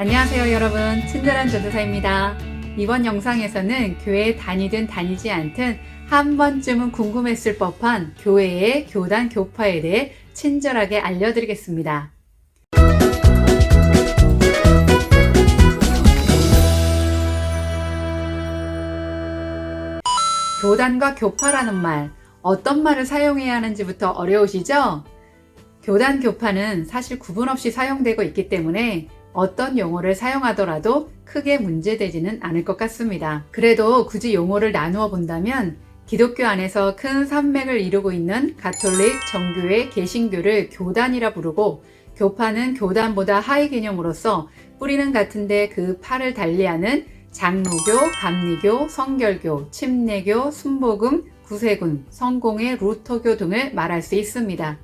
안녕하세요 여러분, 친절한 전도사입니다. 이번 영상에서는 교회에 다니든 다니지 않든 한 번쯤은 궁금했을 법한 교회의 교단 교파에 대해 친절하게 알려드리겠습니다. 교단과 교파라는 말, 어떤 말을 사용해야 하는지부터 어려우시죠? 교단 교파는 사실 구분 없이 사용되고 있기 때문에 어떤 용어를 사용하더라도 크게 문제되지는 않을 것 같습니다. 그래도 굳이 용어를 나누어 본다면 기독교 안에서 큰 산맥을 이루고 있는 가톨릭, 정교회, 개신교를 교단이라 부르고, 교파는 교단보다 하위 개념으로서 뿌리는 같은데 그 파를 달리하는 장로교, 감리교, 성결교, 침례교, 순복음, 구세군, 성공회, 루터교 등을 말할 수 있습니다.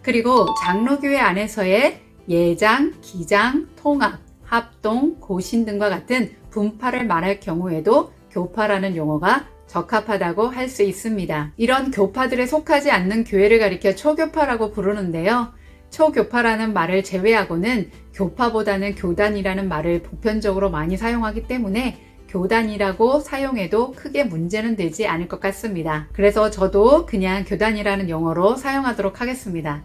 그리고 장로교회 안에서의 예장, 기장, 통합, 합동, 고신 등과 같은 분파를 말할 경우에도 교파라는 용어가 적합하다고 할 수 있습니다. 이런 교파들에 속하지 않는 교회를 가리켜 초교파라고 부르는데요. 초교파라는 말을 제외하고는 교파보다는 교단이라는 말을 보편적으로 많이 사용하기 때문에 교단이라고 사용해도 크게 문제는 되지 않을 것 같습니다. 그래서 저도 그냥 교단이라는 용어로 사용하도록 하겠습니다.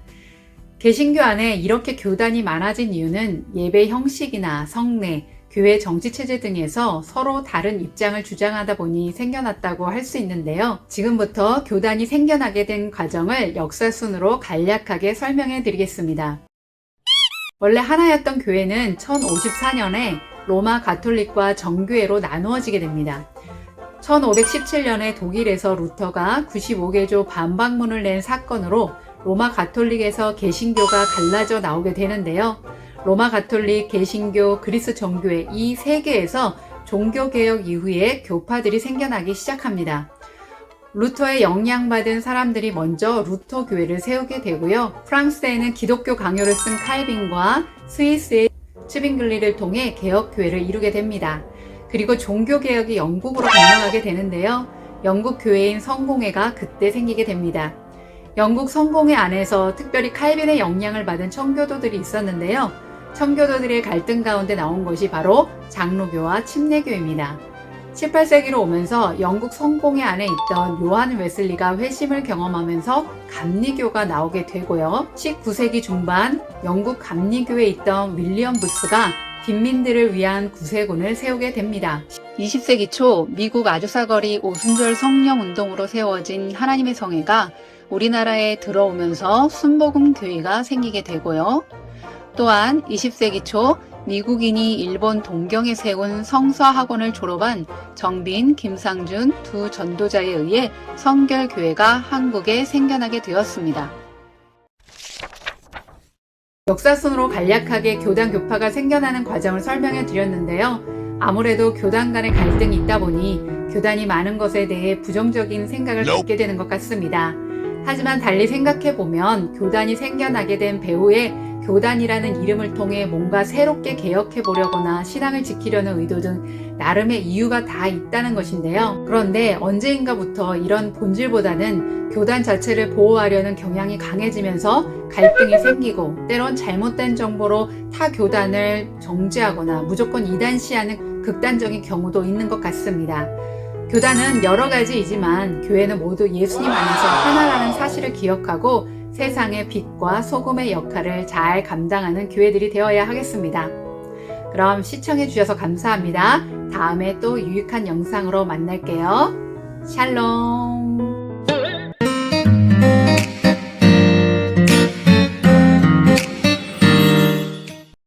개신교 안에 이렇게 교단이 많아진 이유는 예배 형식이나 성례, 교회 정치체제 등에서 서로 다른 입장을 주장하다 보니 생겨났다고 할 수 있는데요. 지금부터 교단이 생겨나게 된 과정을 역사순으로 간략하게 설명해 드리겠습니다. 원래 하나였던 교회는 1054년에 로마 가톨릭과 정교회로 나누어지게 됩니다. 1517년에 독일에서 루터가 95개조 반박문을 낸 사건으로 로마 가톨릭에서 개신교가 갈라져 나오게 되는데요. 로마 가톨릭, 개신교, 그리스 정교회 이 세 개에서 종교개혁 이후에 교파들이 생겨나기 시작합니다. 루터의 영향받은 사람들이 먼저 루터 교회를 세우게 되고요. 프랑스에는 기독교 강요를 쓴 칼빈과 스위스의 츠빙글리를 통해 개혁교회를 이루게 됩니다. 그리고 종교개혁이 영국으로 건너가게 되는데요. 영국 교회인 성공회가 그때 생기게 됩니다. 영국 성공회 안에서 특별히 칼빈의 영향을 받은 청교도들이 있었는데요. 청교도들의 갈등 가운데 나온 것이 바로 장로교와 침례교입니다. 18세기로 오면서 영국 성공회 안에 있던 요한 웨슬리가 회심을 경험하면서 감리교가 나오게 되고요. 19세기 중반 영국 감리교에 있던 윌리엄 부스가 빈민들을 위한 구세군을 세우게 됩니다. 20세기 초 미국 아주사거리 오순절 성령 운동으로 세워진 하나님의 성회가 우리나라에 들어오면서 순복음 교회가 생기게 되고요. 또한 20세기 초 미국인이 일본 동경에 세운 성서학원을 졸업한 정빈, 김상준 두 전도자에 의해 성결교회가 한국에 생겨나게 되었습니다. 역사순으로 간략하게 교단 교파가 생겨나는 과정을 설명해 드렸는데요. 아무래도 교단 간의 갈등이 있다 보니 교단이 많은 것에 대해 부정적인 생각을 갖게 되는 것 같습니다. 하지만 달리 생각해보면 교단이 생겨나게 된 배후에 교단이라는 이름을 통해 뭔가 새롭게 개혁해 보려거나 신앙을 지키려는 의도 등 나름의 이유가 다 있다는 것인데요. 그런데 언제인가부터 이런 본질보다는 교단 자체를 보호하려는 경향이 강해지면서 갈등이 생기고, 때론 잘못된 정보로 타 교단을 정죄하거나 무조건 이단시하는 극단적인 경우도 있는 것 같습니다. 교단은 여러 가지이지만 교회는 모두 예수님 안에서 하나라는 사실을 기억하고 세상의 빛과 소금의 역할을 잘 감당하는 교회들이 되어야 하겠습니다. 그럼 시청해 주셔서 감사합니다. 다음에 또 유익한 영상으로 만날게요. 샬롬.